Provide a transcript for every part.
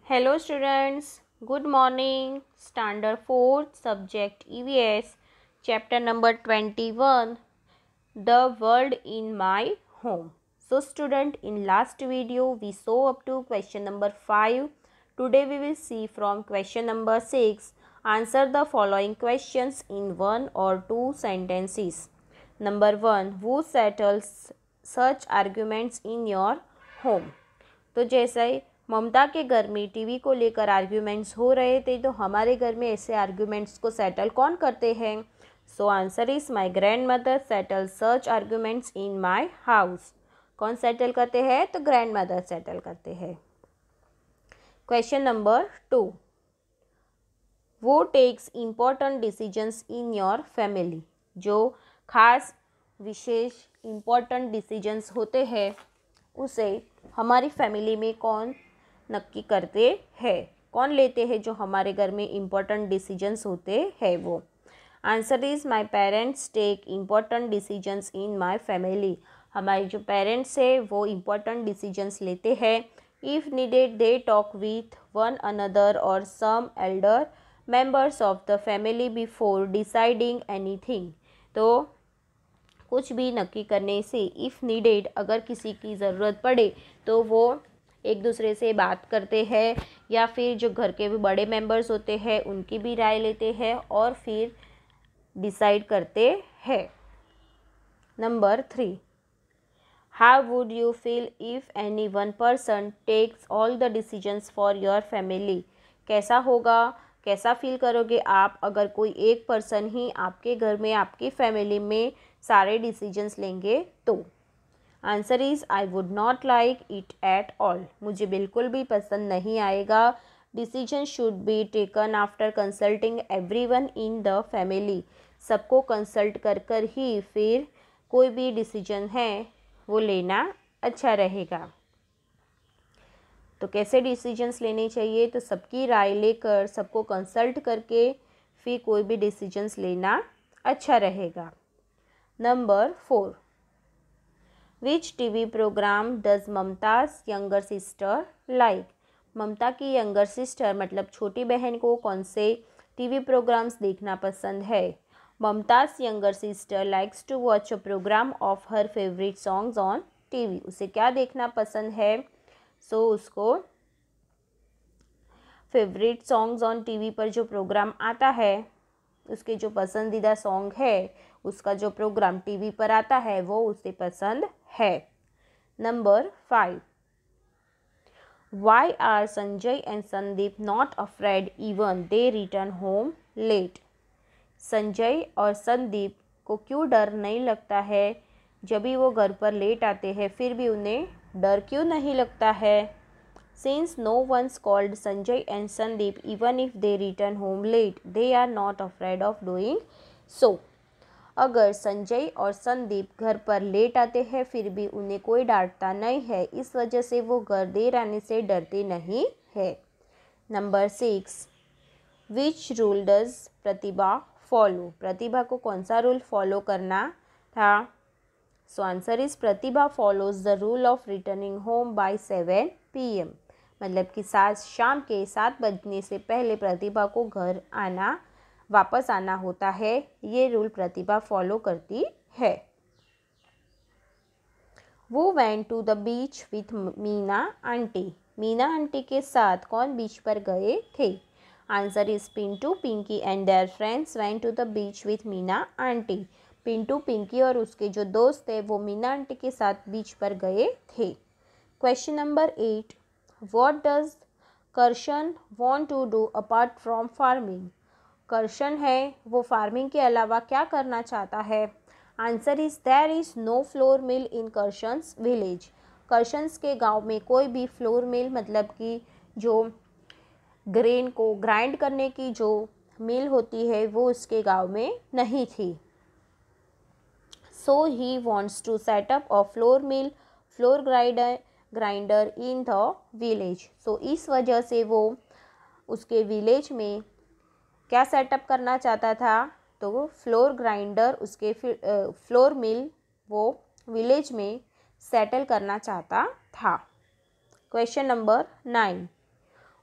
Hello students, good morning. Standard 4th subject EVS, chapter number 21, The World in My Home. So student, in last video we saw up to question number 5. Today we will see from question number 6. Answer the following questions in one or two sentences. Number 1. Who settles such arguments in your home? तो जैसे ममता के घर में TV को लेकर arguments हो रहे थे, तो हमारे घर में ऐसे आर्ग्यूमेंट्स को सेटल कौन करते हैं? So answer is my grandmother settle such arguments in my house. कौन सेटल करते हैं? तो ग्रैंड मदर सेटल करते हैं. Question number 2. वो takes important decisions in your family. जो खास विशेष इम्पोर्टेंट डिसीजंस होते हैं उसे हमारी फैमिली में कौन नक्की करते हैं, कौन लेते हैं? जो हमारे घर में इम्पोर्टेंट डिसीजंस होते हैं वो. Answer is my parents take important decisions in my family. हमारे जो पेरेंट्स हैं वो इम्पोर्टेंट डिसीजंस लेते हैं. If needed they talk with one another और some elder members of the family before deciding anything. तो कुछ भी नक्की करने से इफ़ नीडेड, अगर किसी की ज़रूरत पड़े तो वो एक दूसरे से बात करते हैं या फिर जो घर के भी बड़े मेंबर्स होते हैं उनकी भी राय लेते हैं और फिर डिसाइड करते हैं. Number 3. How would you feel if any one person takes all the decisions for your family. कैसा होगा, कैसा फील करोगे आप अगर कोई एक पर्सन ही आपके घर में, आपकी फैमिली में सारे डिसीजंस लेंगे तो? Answer is I would not like it at all. मुझे बिल्कुल भी पसंद नहीं आएगा. Decision should be taken after consulting everyone in the family. सबको कंसल्ट कर कर ही फिर कोई भी डिसीजन है वो लेना अच्छा रहेगा. तो कैसे डिसीजंस लेने चाहिए? तो सबकी राय लेकर, सबको कंसल्ट करके फिर कोई भी डिसीजंस लेना अच्छा रहेगा. Number 4. Which TV program does Mamta's younger sister like. Mamta की यंगर सिस्टर मतलब छोटी बहन को कौन से टीवी प्रोग्राम्स देखना पसंद है? Mumtaz younger sister likes to watch a programme of her favourite songs on TV. उसे क्या देखना पसंद है? उसको फेवरेट सॉन्ग्स ऑन टीवी पर जो प्रोग्राम आता है, उसके जो पसंदीदा सॉन्ग है, उसका जो प्रोग्राम टीवी पर आता है वो उसे पसंद है. Number 5. Why are Sanjay and Sandeep not afraid even they return home late. Sanjay और संदीप को क्यों डर नहीं लगता है जब भी वो घर पर लेट आते हैं, फिर भी उन्हें डर क्यों नहीं लगता है? Since no one's called Sanjay and Sandeep even if they return home late, they are not afraid of doing so. अगर संजय और संदीप घर पर लेट आते हैं फिर भी उन्हें कोई डांटता नहीं है, इस वजह से वो घर देर आने से डरते नहीं है. Number 6. Which rule does Pratibha follow. Pratibha को कौन सा रूल फॉलो करना था? Answer is Pratibha follows the rule of returning home by 7 PM. मतलब कि शाम के 7 बजने से पहले प्रतिभा को घर वापस आना होता है. ये रूल प्रतिभा फॉलो करती है. वो went to the beach with Meena aunty. Meena aunty के साथ कौन बीच पर गए थे? Answer is Pintu, Pinky and their friends went to the beach with Meena aunty. Pintu, Pinky और उसके जो दोस्त थे वो मीना आंटी के साथ बीच पर गए थे. Question number 8. What does Karshan want to do apart from farming. Karshan है वो फार्मिंग के अलावा क्या करना चाहता है? Answer is there is no flour mill in Karshan's village. Karshan's के गांव में कोई भी फ्लोर मिल मतलब कि जो ग्रेन को ग्राइंड करने की जो मिल होती है वो उसके गांव में नहीं थी. So he wants to set up a floor grinder in the village. So इस वजह से वो उसके विलेज में क्या सेटअप करना चाहता था? तो फ्लोर ग्राइंडर, उसके फ्लोर मिल वो विलेज में सेटल करना चाहता था. Question number 9.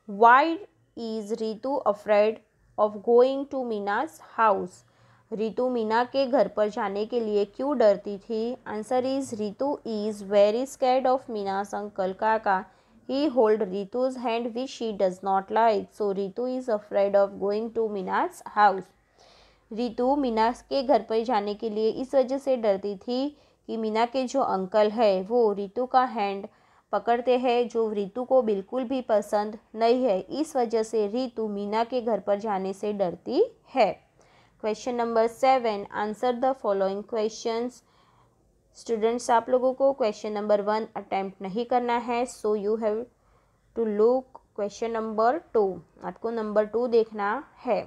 Why is Ritu afraid of going to Meena's house? Ritu Meena के घर पर जाने के लिए क्यों डरती थी? Answer is Ritu is very scared of Meena's uncle kaka. He hold Ritu's hand which she does not like. So Ritu is afraid of going to Meena's house. Ritu Meena के घर पर जाने के लिए इस वजह से डरती थी कि मीना के जो अंकल है वो रितु का हैंड पकड़ते हैं, जो रितु को बिल्कुल भी पसंद नहीं है. इस वजह से रितु मीना के घर पर जाने से डरती है. Question number 7, answer the following questions. Students, आप लोगों को क्वेश्चन नंबर 1 अटेम्प्ट नहीं करना है, so you have to look question number 2. आपको नंबर 2 देखना है.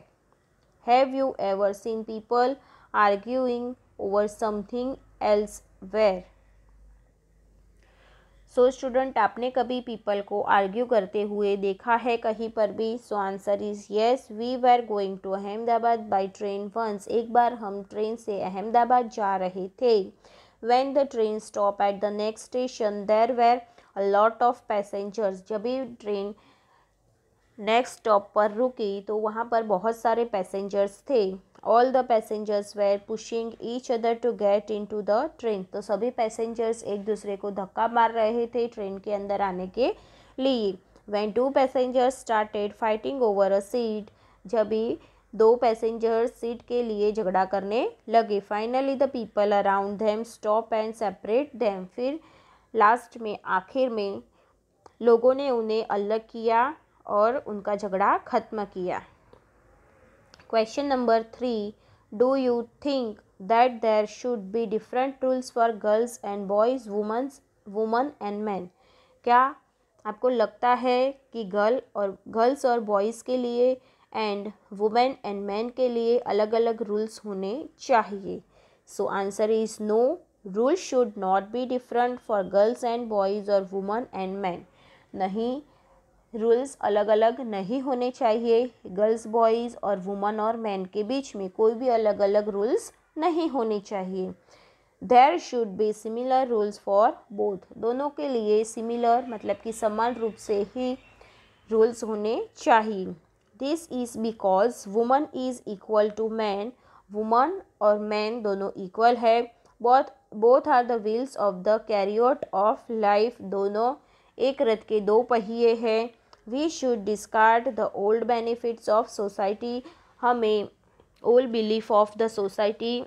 Have you ever seen people arguing over something elsewhere? So student, आपने कभी पीपल को आर्ग्यू करते हुए देखा है कहीं पर भी? So answer is yes. We were going to Ahmedabad by train once. एक बार हम ट्रेन से अहमदाबाद जा रहे थे. When the train stopped at the next station, there were a lot of passengers. जब भी ट्रेन नेक्स्ट स्टॉप पर रुकी तो वहाँ पर बहुत सारे पैसेंजर्स थे. All the passengers were pushing each other to get into the train. तो सभी पैसेंजर्स एक दूसरे को धक्का मार रहे थे ट्रेन के अंदर आने के लिए. When 2 passengers started fighting over a seat. जब भी 2 पैसेंजर्स सीट के लिए झगड़ा करने लगे. Finally the people around them stop and separate them. फिर लास्ट में, आखिर में लोगों ने उन्हें अलग किया और उनका झगड़ा खत्म किया. Question number 3, do you think that there should be different rules for girls and boys, woman and man? क्या आपको लगता है कि गर्ल्स और बॉयज़ के लिए एंड वुमेन एंड मैन के लिए अलग अलग रूल्स होने चाहिए? So answer is no. Rules should not be different for girls and boys और वुमन एंड मैन. नहीं, रूल्स अलग अलग नहीं होने चाहिए. गर्ल्स, बॉयज़ और वुमन और मैन के बीच में कोई भी अलग अलग रूल्स नहीं होने चाहिए. There should be similar rules for both. दोनों के लिए सिमिलर मतलब कि समान रूप से ही रूल्स होने चाहिए. This is because woman is equal to man. Woman और मैन दोनों इक्वल है. Both are the wheels of the chariot of life. दोनों एक रथ के 2 पहिए हैं. We should discard the old benefits of society. हमें old belief of the society,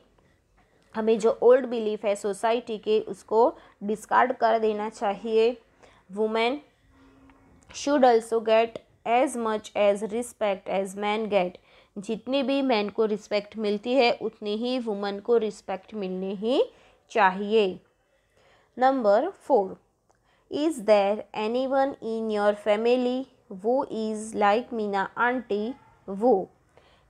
हमें जो ओल्ड बिलीफ है सोसाइटी के उसको डिस्कार्ड कर देना चाहिए. Women should also get as much as respect as man get. जितनी भी मैन को रिस्पेक्ट मिलती है उतनी ही वुमन को रिस्पेक्ट मिलनी ही चाहिए. Number 4, is there anyone in your family who is like Meena aunty? वो,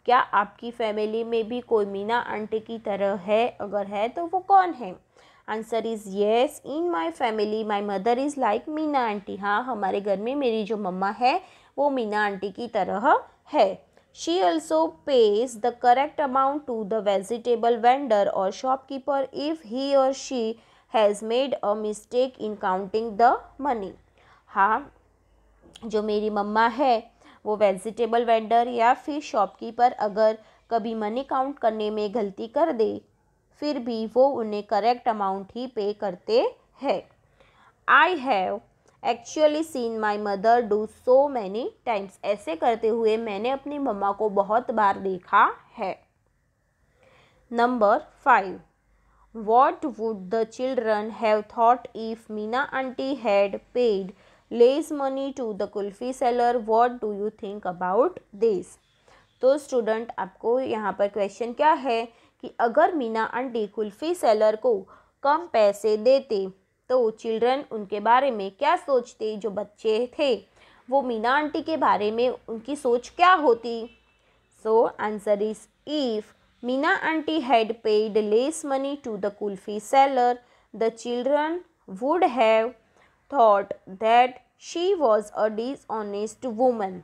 क्या आपकी फैमिली में भी कोई मीना आंटी की तरह है? अगर है तो वो कौन है? Answer is yes. In my family my mother is like Meena aunty. हाँ, हमारे घर में मेरी जो मम्मा है वो मीना आंटी की तरह है. She also pays the correct amount to the vegetable vendor और shopkeeper if he or she has made a mistake in counting the money. हाँ, जो मेरी मम्मा है वो वेजिटेबल वेंडर या फिर शॉपकीपर अगर कभी मनी काउंट करने में गलती कर दे फिर भी वो उन्हें करेक्ट अमाउंट ही पे करते हैं. I have actually seen my mother do so many times. ऐसे करते हुए मैंने अपनी मम्मा को बहुत बार देखा है. Number 5, what would the children have thought if Meena auntie had paid less money to the kulfi seller? What do you think about this? तो स्टूडेंट, आपको यहाँ पर क्वेश्चन क्या है कि अगर मीना आंटी कुल्फ़ी सेलर को कम पैसे देते तो चिल्ड्रन उनके बारे में क्या सोचते? जो बच्चे थे वो मीना आंटी के बारे में उनकी सोच क्या होती? सो answer is if Meena auntie had paid less money to the kulfi seller, the children would have thought that she was a dishonest woman.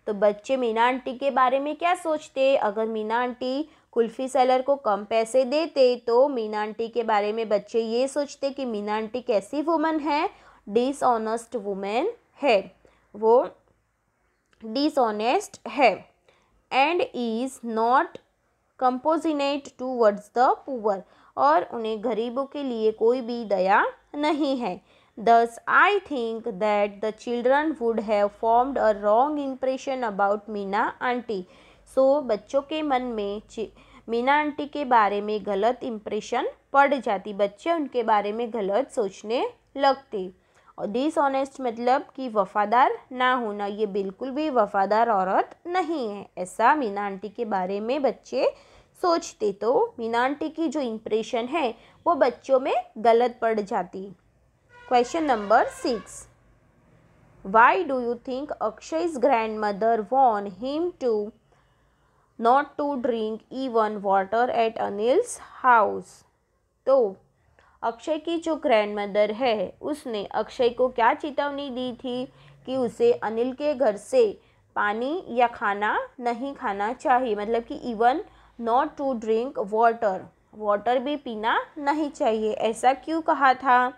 तो बच्चे मीना आंटी के बारे में क्या सोचते? अगर मीना आंटी कुल्फ़ी सेलर को कम पैसे देते तो मीना आंटी के बारे में बच्चे ये सोचते कि मीना आंटी कैसी वुमन है? डिसऑनेस्ट वुमेन है, वो डिसऑनेस्ट है and is not compassionate towards the poor, और उन्हें गरीबों के लिए कोई भी दया नहीं है। Thus, I think that the children would have formed a wrong impression about Meena aunty. So बच्चों के मन में मीना आंटी के बारे में गलत इम्प्रेशन पड़ जाती, बच्चे उनके बारे में गलत सोचने लगते। और डिसऑनेस्ट मतलब कि वफ़ादार ना होना, ये बिल्कुल भी वफ़ादार औरत नहीं है, ऐसा मीना आंटी के बारे में बच्चे सोचते। तो मीना आंटी की जो इम्प्रेशन है वो बच्चों में गलत पड़ जाती। Question number 6. Why do you think Akshay's grandmother warned him not to drink even water at Anil's house? तो अक्षय की जो ग्रैंडमदर है उसने अक्षय को क्या चेतावनी दी थी कि उसे अनिल के घर से पानी या खाना नहीं खाना चाहिए, मतलब कि even not to drink water भी पीना नहीं चाहिए। ऐसा क्यों कहा था?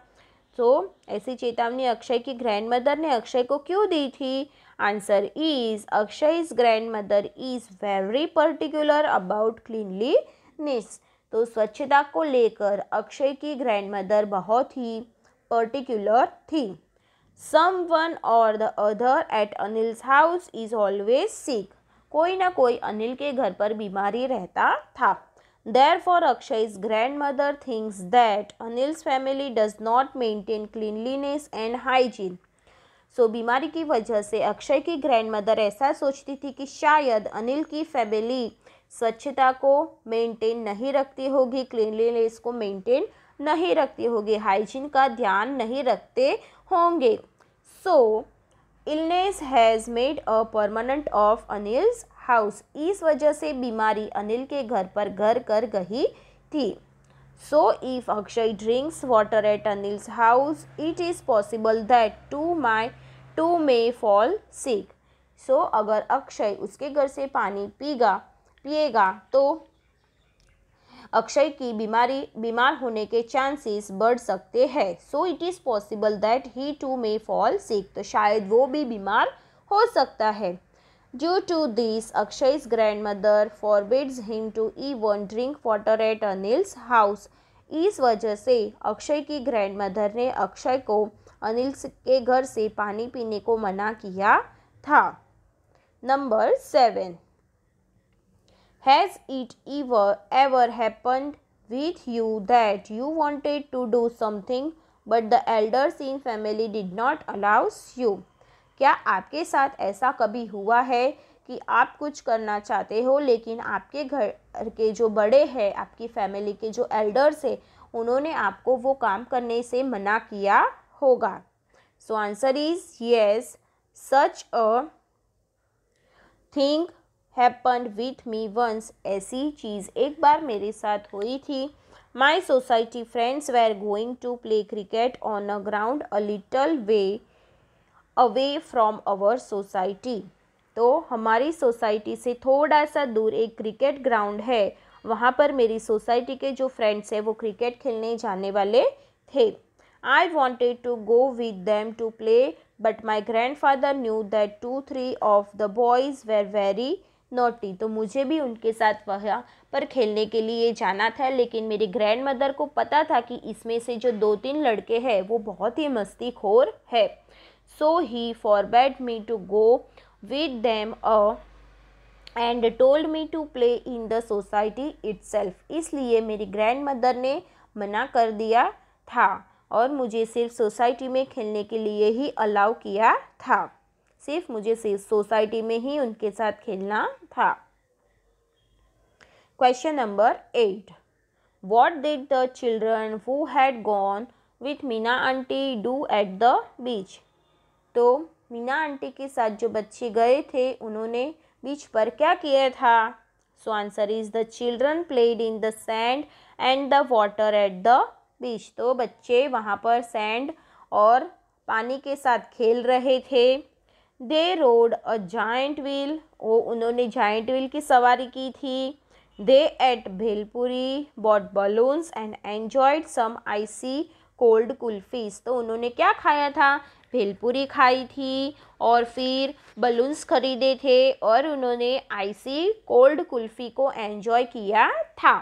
तो ऐसी चेतावनी अक्षय की ग्रैंडमदर ने अक्षय को क्यों दी थी? Answer is Akshay's grandmother is very particular about cleanliness. तो स्वच्छता को लेकर अक्षय की ग्रैंडमदर बहुत ही पर्टिकुलर थी। Someone or the other at Anil's house is always sick. कोई ना कोई अनिल के घर पर बीमारी रहता था। Therefore, Akshay's grandmother thinks that Anil's family does not maintain cleanliness and hygiene. So, बीमारी की वजह से अक्षय की ग्रैंडमदर ऐसा सोचती थी कि शायद अनिल की फैमिली स्वच्छता को मेंटेन नहीं रखती होगी, क्लीनलीनेस को मेंटेन नहीं रखती होगी, हाइजीन का ध्यान नहीं रखते होंगे। So illness has made a permanent of Anil's house. इस वजह से बीमारी अनिल के घर पर घर कर गई थी। So if Akshay drinks water at Anil's house it is possible that too may fall sick. So अगर अक्षय उसके घर से पानी पिएगा तो अक्षय की बीमार होने के चांसेस बढ़ सकते हैं। So it is possible that he too may fall sick, तो शायद वो भी बीमार हो सकता है। Due to this Akshay's grandmother forbids him to even drink water at Anil's house. इस वजह से अक्षय की ग्रैंडमदर ने अक्षय को अनिल के घर से पानी पीने को मना किया था। Number 7. Has it ever happened with you that you wanted to do something but the elders in family did not allow you? क्या आपके साथ ऐसा कभी हुआ है कि आप कुछ करना चाहते हो लेकिन आपके घर के जो बड़े हैं, आपकी फैमिली के जो एल्डर्स हैं, उन्होंने आपको वो काम करने से मना किया होगा? So answer is yes, such a thing happened with me once. ऐसी चीज़ एक बार मेरे साथ हुई थी। My society friends were going to play cricket on a ground a little way away from our society. तो हमारी सोसाइटी से थोड़ा सा दूर एक क्रिकेट ग्राउंड है, वहाँ पर मेरी सोसाइटी के जो फ्रेंड्स हैं वो क्रिकेट खेलने जाने वाले थे। I wanted to go with them to play but my grandfather knew that 2-3 of the boys were very naughty. तो मुझे भी उनके साथ वहाँ पर खेलने के लिए जाना था, लेकिन मेरी ग्रैंड मदर को पता था कि इसमें से जो 2-3 लड़के हैं वो बहुत ही मस्तीखोर है। So he forbade me to go with them and told me to play in the society itself. इसलिए मेरी ग्रैंड मदर ने मना कर दिया था और मुझे सिर्फ सोसाइटी में खेलने के लिए ही अलाउ किया था। सिर्फ मुझे सोसाइटी में ही उनके साथ खेलना था। Question number 8. What did the children who had gone with Meena aunty do at the beach? तो मीना आंटी के साथ जो बच्चे गए थे उन्होंने बीच पर क्या किया था? सो answer is the children played in the sand and the water at the beach. तो बच्चे वहाँ पर सैंड और पानी के साथ खेल रहे थे। They rode a giant wheel, वो उन्होंने जाइंट व्हील की सवारी की थी। They ate bhelpuri, bought balloons and enjoyed some icy cold kulfis. तो उन्होंने क्या खाया था? भेलपूरी खाई थी और फिर बलून्स खरीदे थे और उन्होंने आइसी कोल्ड कुल्फ़ी को एंजॉय किया था.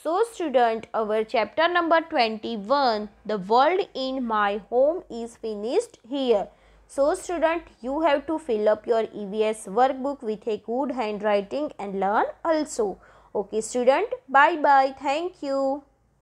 So student, our chapter number 21, the world in my home is finished here. So student, you have to fill up your EVS workbook with a good handwriting and learn also. Okay student, bye bye. Thank you.